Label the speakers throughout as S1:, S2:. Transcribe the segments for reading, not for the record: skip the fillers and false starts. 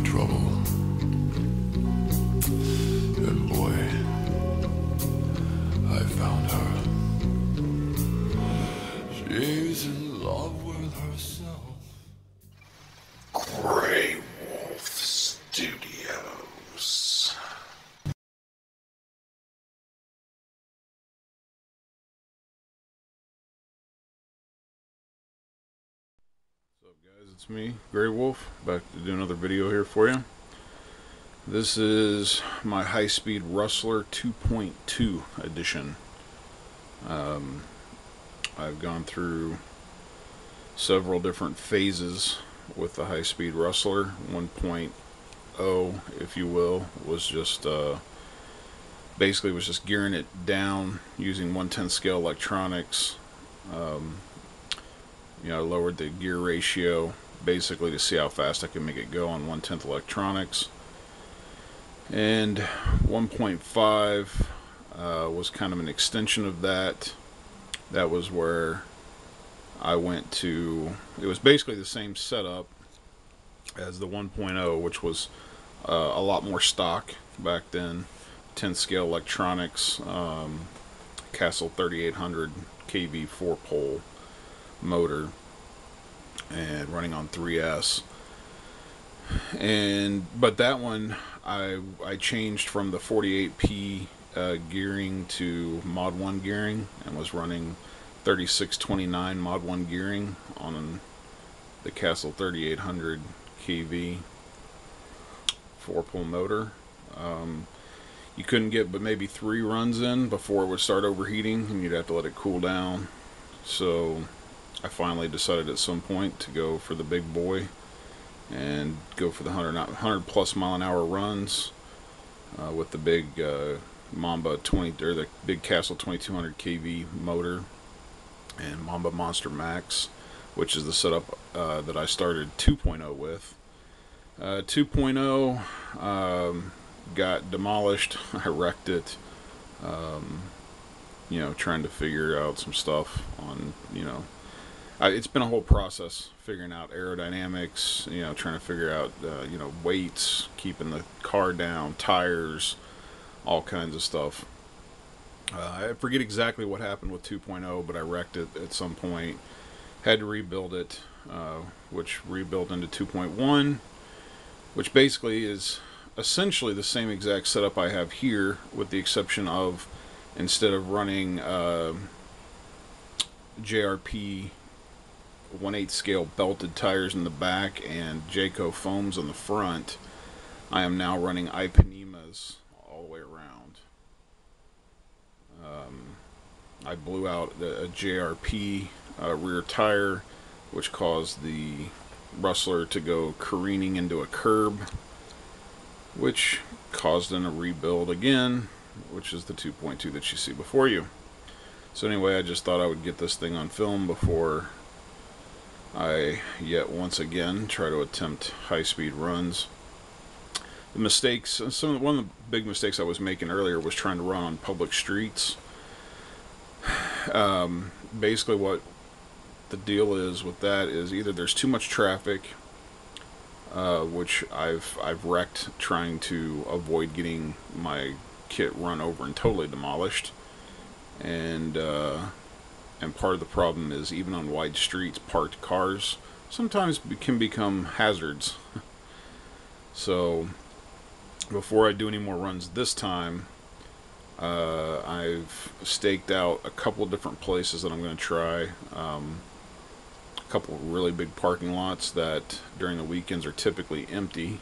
S1: trouble. And boy, I found her. She's in love with herself. Grey Wolf Studios.
S2: What's up, guys? It's me, Grey Wolf, back to do another video here for you. This is my high-speed Rustler 2.2 edition. I've gone through several different phases with the high-speed Rustler. 1.0, if you will, was just basically was just gearing it down using 1/10 scale electronics. You know, I lowered the gear ratio basically to see how fast I could make it go on 1/10 electronics. And 1.5 was kind of an extension of that. That was where I went to, it was basically the same setup as the 1.0, which was a lot more stock back then. 10 scale electronics, Castle 3800 kV 4-pole motor, and running on 3S. But that one I changed from the 48P gearing to Mod 1 gearing, and was running 3629 Mod 1 gearing on the Castle 3800 kV 4-pole motor. You couldn't get but maybe 3 runs in before it would start overheating, and you'd have to let it cool down. So I finally decided at some point to go for the big boy and go for the 100 plus mile an hour runs with the big Mamba 20, or the big Castle 2200 kV motor and Mamba Monster Max, which is the setup that I started 2.0 with. 2.0 got demolished. I wrecked it, you know, trying to figure out some stuff on, you know, it's been a whole process figuring out aerodynamics, you know, trying to figure out, you know, weights, keeping the car down, tires, all kinds of stuff. I forget exactly what happened with 2.0, but I wrecked it at some point. Had to rebuild it, which rebuilt into 2.1, which basically is essentially the same exact setup I have here, with the exception of, instead of running JRP 1/8 scale belted tires in the back and Jayco foams on the front, I am now running Ipanemas all the way around. I blew out a JRP rear tire, which caused the Rustler to go careening into a curb, which caused in a rebuild again, which is the 2.2 that you see before you. So anyway, I just thought I would get this thing on film before I yet once again try to attempt high-speed runs. The mistakes, one of the big mistakes I was making earlier was trying to run on public streets. Basically what the deal is with that is either there's too much traffic, which I've wrecked trying to avoid getting my kit run over and totally demolished, and part of the problem is, even on wide streets, parked cars sometimes can become hazards. So before I do any more runs this time, I've staked out a couple of different places that I'm going to try. A couple of really big parking lots that during the weekends are typically empty,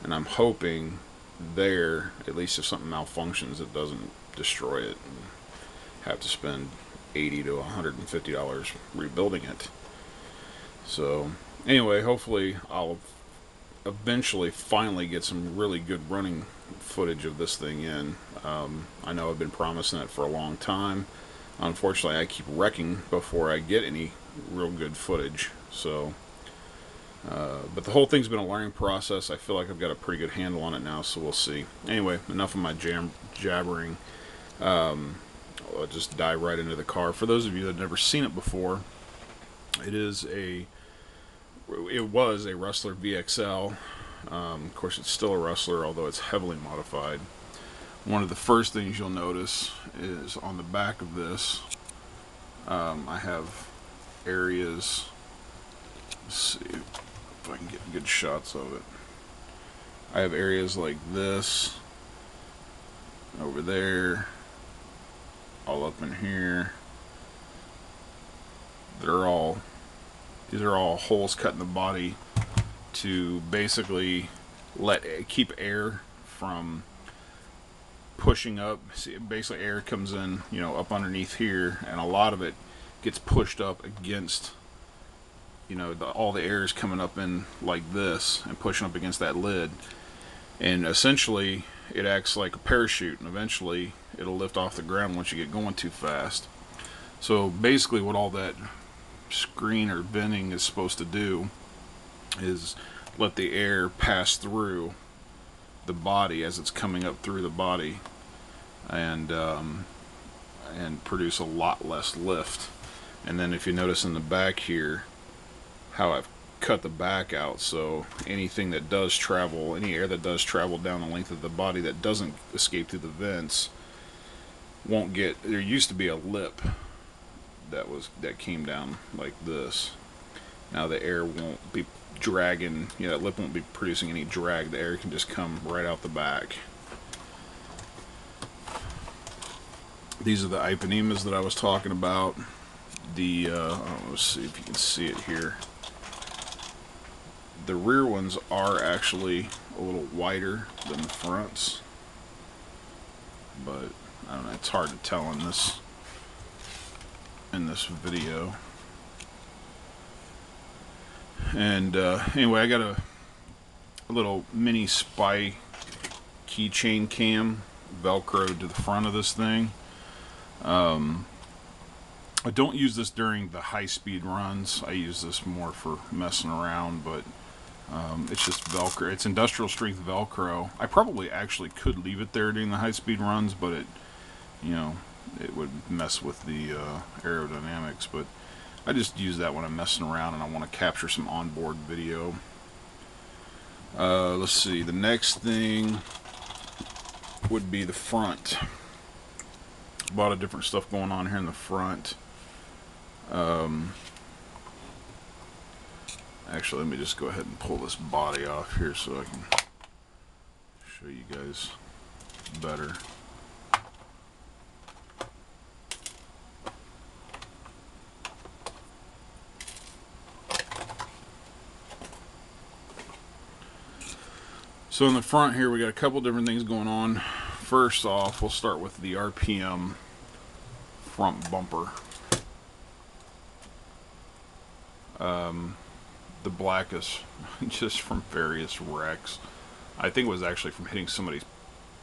S2: and I'm hoping there, at least if something malfunctions, it doesn't destroy it and have to spend $80 to $150 rebuilding it. So anyway, hopefully I'll eventually finally get some really good running footage of this thing in. I know I've been promising it for a long time. Unfortunately, I keep wrecking before I get any real good footage. So but the whole thing's been a learning process. I feel like I've got a pretty good handle on it now, so we'll see. Anyway, enough of my jabbering. I'll just dive right into the car. For those of you that have never seen it before, it was a Rustler VXL Of course, it's still a Rustler, although it's heavily modified. One of the first things you'll notice is on the back of this, I have areas. Let's see if I can get good shots of it. I have areas like this, over there, all up in here. These are all holes cut in the body to basically keep air from pushing up. See, basically air comes in, you know, up underneath here, and a lot of it gets pushed up against, you know, all the air is coming up in like this and pushing up against that lid, and essentially it acts like a parachute, and eventually it'll lift off the ground once you get going too fast. So basically what all that screen or venting is supposed to do is let the air pass through the body as it's coming up through the body, and produce a lot less lift. And then if you notice in the back here how I've cut the back out, so anything that does travel, any air that does travel down the length of the body that doesn't escape through the vents won't get. There used to be a lip that came down like this. Now the air won't be dragging, you know, that lip won't be producing any drag. The air can just come right out the back. These are the Ipanemas that I was talking about. Let's see if you can see it here. The rear ones are actually a little wider than the fronts, but I don't know, it's hard to tell in this video. And anyway, I got a little mini spy keychain cam velcroed to the front of this thing. I don't use this during the high-speed runs. I use this more for messing around, but it's just Velcro. It's industrial strength Velcro. I probably actually could leave it there during the high-speed runs, but it would mess with the aerodynamics. But I just use that when I'm messing around and I want to capture some onboard video. Let's see. The next thing would be the front. A lot of different stuff going on here in the front. Actually, let me just go ahead and pull this body off here so I can show you guys better. So in the front here we got a couple different things going on. First off, we'll start with the RPM front bumper. The black is just from various wrecks. I think it was actually from hitting somebody's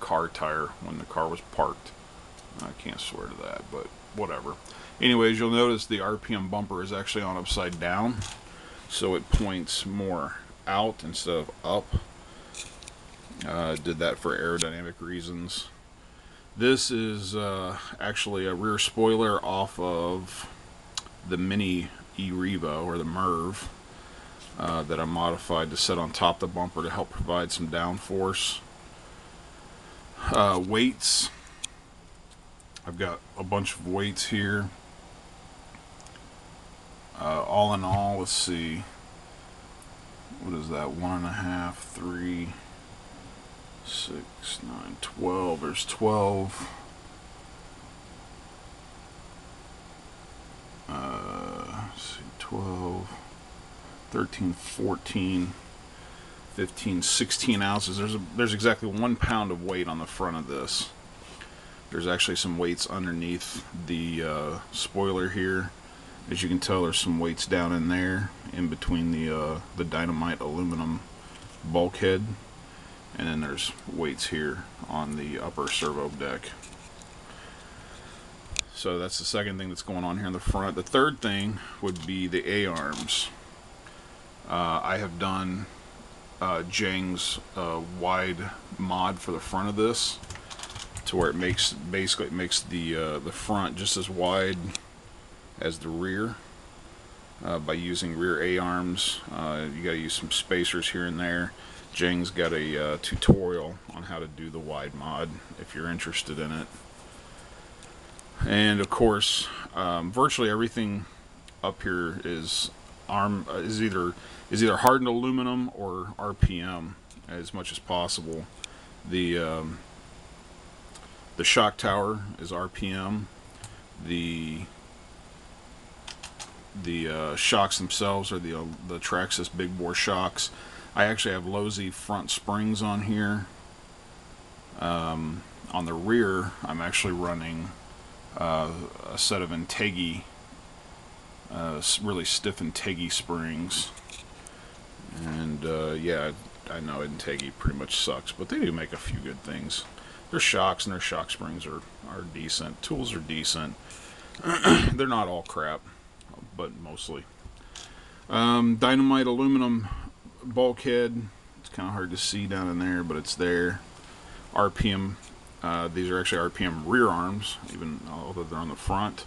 S2: car tire when the car was parked. I can't swear to that, but whatever. Anyways, you'll notice the RPM bumper is actually on upside down, so it points more out instead of up. Did that for aerodynamic reasons. This is actually a rear spoiler off of the Mini E-Revo, or the MERV, that I modified to set on top of the bumper to help provide some downforce. Weights. I've got a bunch of weights here. All in all, let's see. What is that? 1.5, 3, 6, 9, 12. There's 12. Let's see, 12, 13, 14, 15, 16 ounces. There's exactly 1 pound of weight on the front of this. There's actually some weights underneath the spoiler here. As you can tell, there's some weights down in there, in between the dynamite aluminum bulkhead, and then there's weights here on the upper servo deck. So that's the second thing that's going on here in the front. The third thing would be the A-arms. I have done Jang's wide mod for the front of this, to where it makes the front just as wide as the rear, by using rear A-arms. You got to use some spacers here and there. Jang's got a tutorial on how to do the wide mod if you're interested in it. And of course, virtually everything up here is either hardened aluminum or RPM as much as possible. The shock tower is RPM. The shocks themselves are the Traxxas big bore shocks. I actually have Losi front springs on here. On the rear, I'm actually running a set of Integi, really stiff Integi springs. And yeah, I know Integi pretty much sucks, but they do make a few good things. Their shocks and their shock springs are decent. Tools are decent. They're not all crap, but mostly. Dynamite aluminum bulkhead. It's kind of hard to see down in there, but it's there. RPM. These are actually RPM rear arms, even although they're on the front.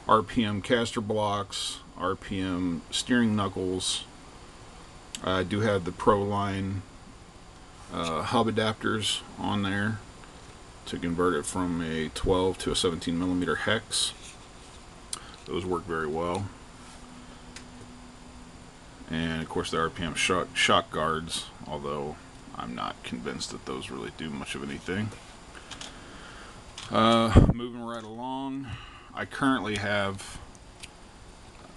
S2: RPM caster blocks. RPM steering knuckles. I do have the Pro Line hub adapters on there to convert it from a 12 to a 17 millimeter hex. Those work very well. And of course the RPM shock guards, although I'm not convinced that those really do much of anything. Moving right along, I currently have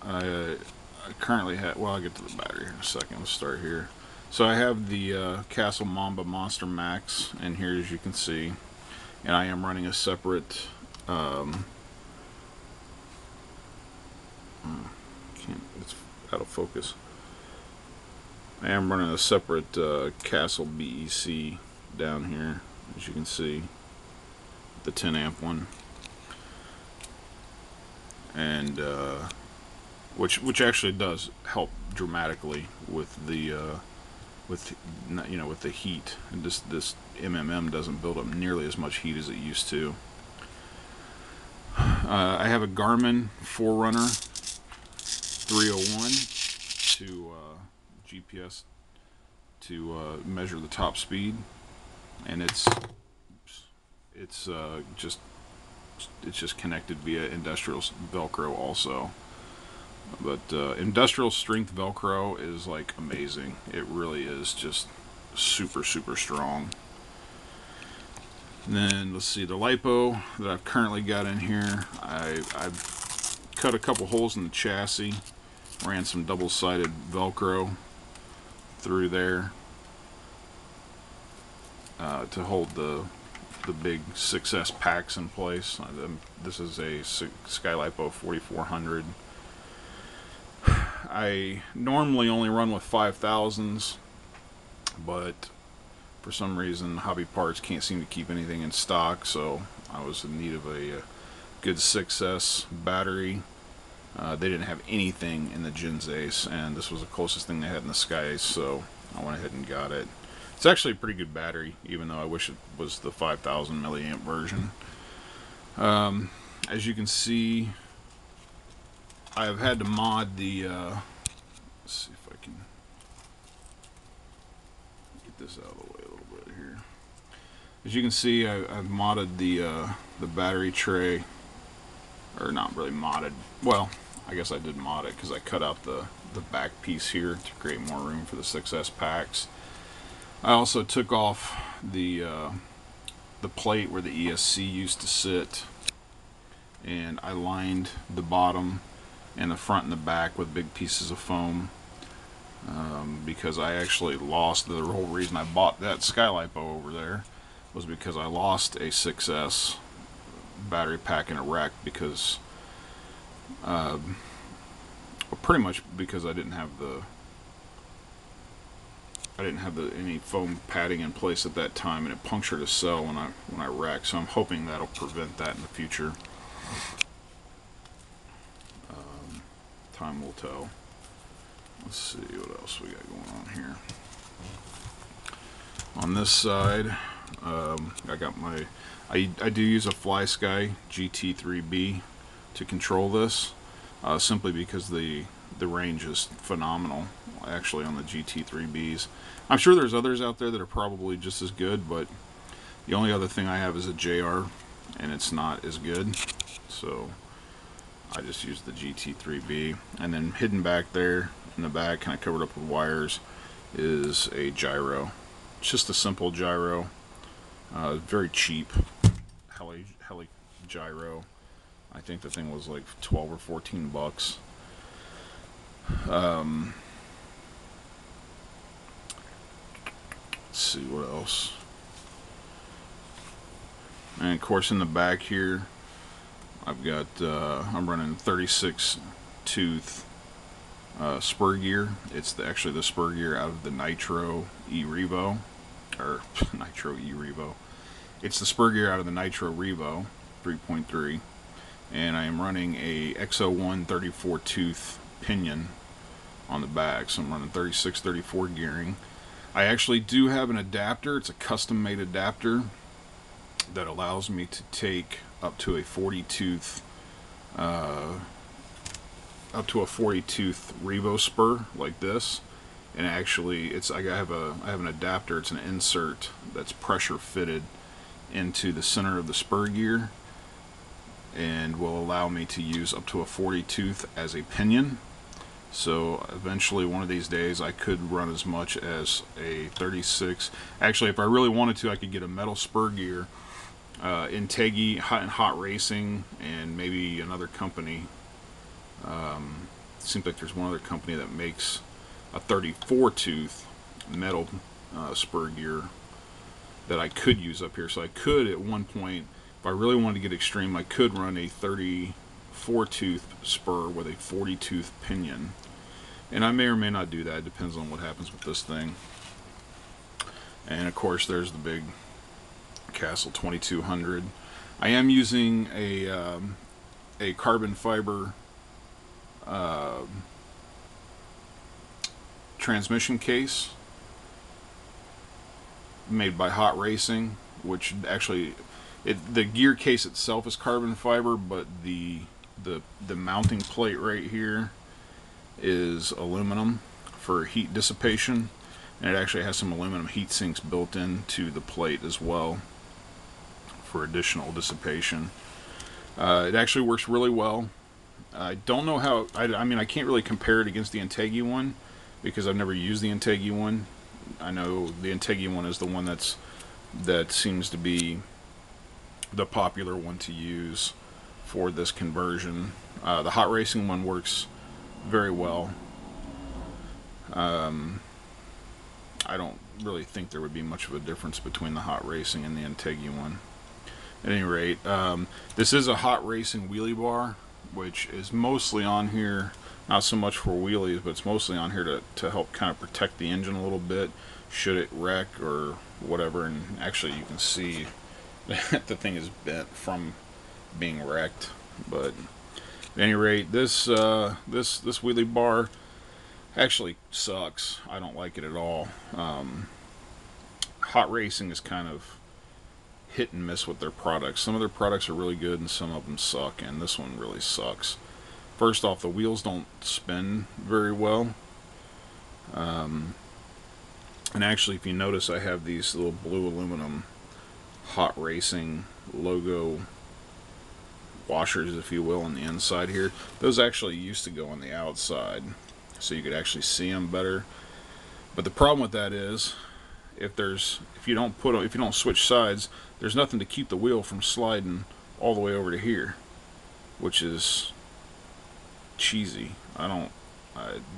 S2: well, I'll get to the battery here in a second. Let's start here. So I have the Castle Mamba Monster Max in here, as you can see, and I am running a separate it's out of focus. I am running a separate Castle BEC down here, as you can see, the 10 amp one, and which actually does help dramatically with the with the heat. And this MMM doesn't build up nearly as much heat as it used to. I have a Garmin Forerunner 301 to GPS to measure the top speed, and it's just connected via industrial Velcro also. But industrial strength Velcro is like amazing. It really is just super strong. And then let's see, the Lipo that I've currently got in here, I've cut a couple holes in the chassis, ran some double-sided Velcro through there to hold the big 6S packs in place. This is a Skylipo 4400. I normally only run with 5000s, but for some reason Hobby Parts can't seem to keep anything in stock, so I was in need of a good 6S battery. They didn't have anything in the Gens Ace, and this was the closest thing they had in the Sky Ace, so I went ahead and got it. It's actually a pretty good battery, even though I wish it was the 5000 milliamp version. As you can see, I've had to mod the let's see if I can get this out of the way a little bit here. As you can see, I've modded the battery tray, or not really modded. Well, I guess I did mod it because I cut out the back piece here to create more room for the 6S packs. I also took off the plate where the ESC used to sit, and I lined the bottom and the front and the back with big pieces of foam, because I actually lost, the whole reason I bought that Skylipo over there was because I lost a 6S battery pack in a wreck, because pretty much because I didn't have any foam padding in place at that time, and it punctured a cell when I wrecked. So I'm hoping that'll prevent that in the future. Time will tell. Let's see what else we got going on here. On this side, I got my, I do use a FlySky GT3B to control this. simply because the range is phenomenal, actually, on the GT3Bs. I'm sure there's others out there that are probably just as good, but the only other thing I have is a JR, and it's not as good, so I just use the GT3B. And then hidden back there in the back, kind of covered up with wires, is a gyro. It's just a simple gyro, very cheap heli gyro. I think the thing was like 12 or 14 bucks. Let's see what else. And of course, in the back here, I've got I'm running 36 tooth Spur Gear. It's actually the Spur Gear out of the Nitro E-Revo, or Nitro E-Revo. It's the Spur Gear out of the Nitro Revo 3.3, and I am running a X01 34 tooth pinion on the back, so I'm running 36-34 gearing. I actually do have an adapter. It's a custom made adapter that allows me to take up to a 40 tooth Revo spur like this, and actually I have an adapter. It's an insert that's pressure fitted into the center of the spur gear, and will allow me to use up to a 40 tooth as a pinion. So eventually, one of these days, I could run as much as a 36. Actually, if I really wanted to, I could get a metal spur gear. Integi, Hot Racing, and maybe another company. It seems like there's one other company that makes a 34 tooth metal spur gear that I could use up here. So I could, at one point, if I really wanted to get extreme, I could run a 34 tooth spur with a 40 tooth pinion. And I may or may not do that. It depends on what happens with this thing. And of course, there's the big Castle 2200. I am using a carbon fiber transmission case made by Hot Racing, which actually the gear case itself is carbon fiber, but the mounting plate right here is aluminum for heat dissipation, and it actually has some aluminum heat sinks built into the plate as well for additional dissipation. It actually works really well. I don't know how, I mean, I can't really compare it against the Integi one because I've never used the Integi one. I know the Integi one is the one that seems to be the popular one to use for this conversion. The Hot Racing one works very well. I don't really think there would be much of a difference between the Hot Racing and the Integi one. At any rate, this is a Hot Racing Wheelie Bar, which is mostly on here, not so much for wheelies, but it's mostly on here to help kind of protect the engine a little bit should it wreck or whatever. And actually you can see that the thing is bent from being wrecked. But at any rate, this wheelie bar actually sucks. I don't like it at all. Hot Racing is kind of hit and miss with their products. Some of their products are really good and some of them suck, and this one really sucks. First off, the wheels don't spin very well. And actually, if you notice, I have these little blue aluminum Hot Racing logo washers, if you will, on the inside here. Those actually used to go on the outside, so you could actually see them better. But the problem with that is, if you don't switch sides, there's nothing to keep the wheel from sliding all the way over to here, which is cheesy.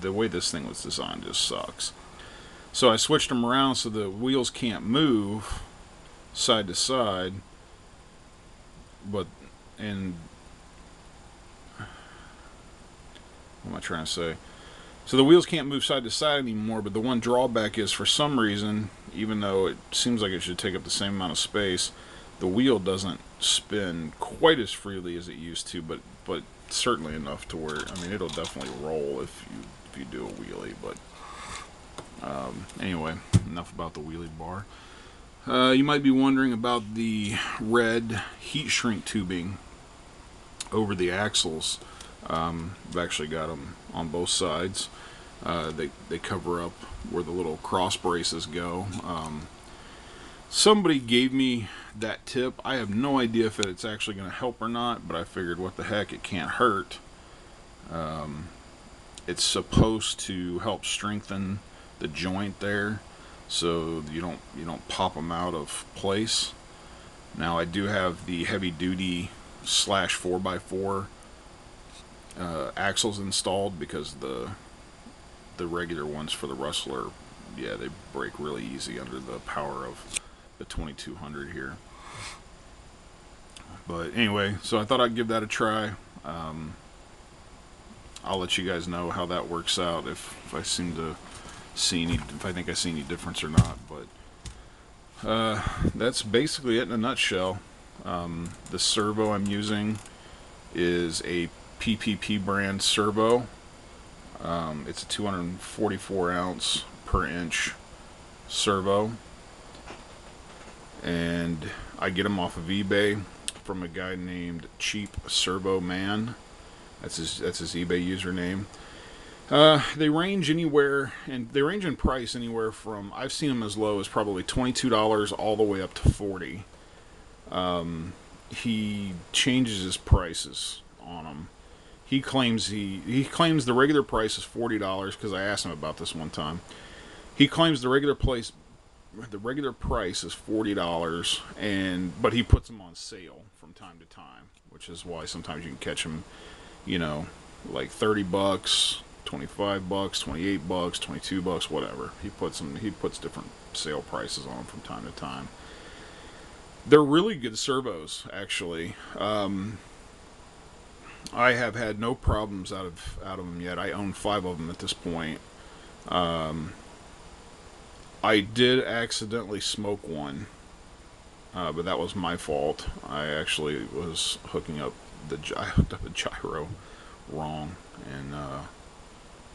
S2: The way this thing was designed just sucks. So I switched them around so the wheels can't move side to side, what am I trying to say? So the wheels can't move side to side anymore, but the one drawback is, for some reason, even though it seems like it should take up the same amount of space, the wheel doesn't spin quite as freely as it used to, but certainly enough to where, I mean, it'll definitely roll if you do a wheelie. But anyway, enough about the wheelie bar. You might be wondering about the red heat shrink tubing over the axles. I've actually got them on both sides. They cover up where the little cross braces go. Somebody gave me that tip. I have no idea if it's actually going to help or not, but I figured, what the heck, it can't hurt. It's supposed to help strengthen the joint there, so you don't pop them out of place. Now I do have the heavy duty / 4x4 axles installed, because the regular ones for the Rustler, yeah, they break really easy under the power of the 2200 here. But anyway, so I thought I'd give that a try. I'll let you guys know how that works out, if I seem to see any, if I think I see any difference or not. But that's basically it in a nutshell. The servo I'm using is a PPP brand servo. It's a 244 ounce per inch servo, and I get them off of eBay from a guy named Cheap Servo Man. That's his eBay username. They range anywhere, and they range in price anywhere from, I've seen them as low as probably $22 all the way up to $40. He changes his prices on them. He claims the regular price is $40, because I asked him about this one time. He claims the regular price is $40, but he puts them on sale from time to time, which is why sometimes you can catch them, you know, like $30, $25, $28, $22, whatever. He puts different sale prices on them from time to time. They're really good servos, actually. I have had no problems out of them yet. I own 5 of them at this point. I did accidentally smoke one, but that was my fault. I actually was hooking up I hooked up the gyro wrong, and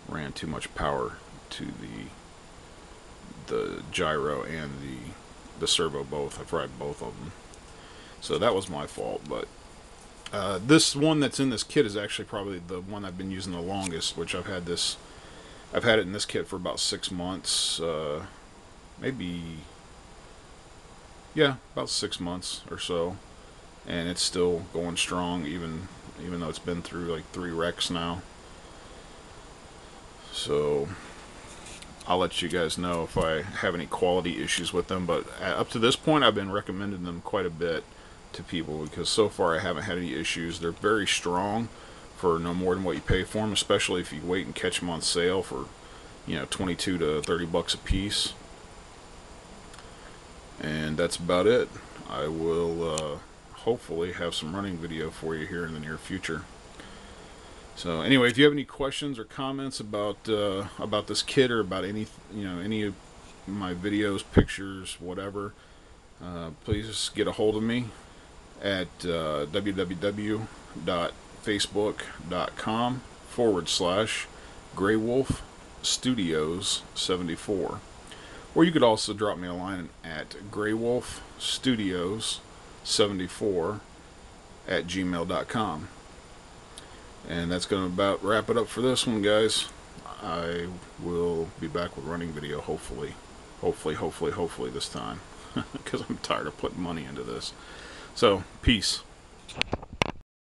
S2: ran too much power to the gyro and the servo both. I fried both of them, so that was my fault. But this one that's in this kit is actually probably the one I've been using the longest, which I've had it in this kit for about 6 months, about 6 months or so, and it's still going strong, even though it's been through like 3 wrecks now. So I'll let you guys know if I have any quality issues with them, but up to this point I've been recommending them quite a bit to people, because so far I haven't had any issues. They're very strong for no more than what you pay for them, especially if you wait and catch them on sale for, you know, 22 to 30 bucks a piece. And that's about it. I will hopefully have some running video for you here in the near future. So anyway, if you have any questions or comments about this kit, or about any of my videos, pictures, whatever, please get a hold of me at www.facebook.com/GrayWolfStudios74, or you could also drop me a line at GrayWolfStudios74@gmail.com. And that's going to about wrap it up for this one, guys. I will be back with running video, hopefully this time, because I'm tired of putting money into this. So, peace.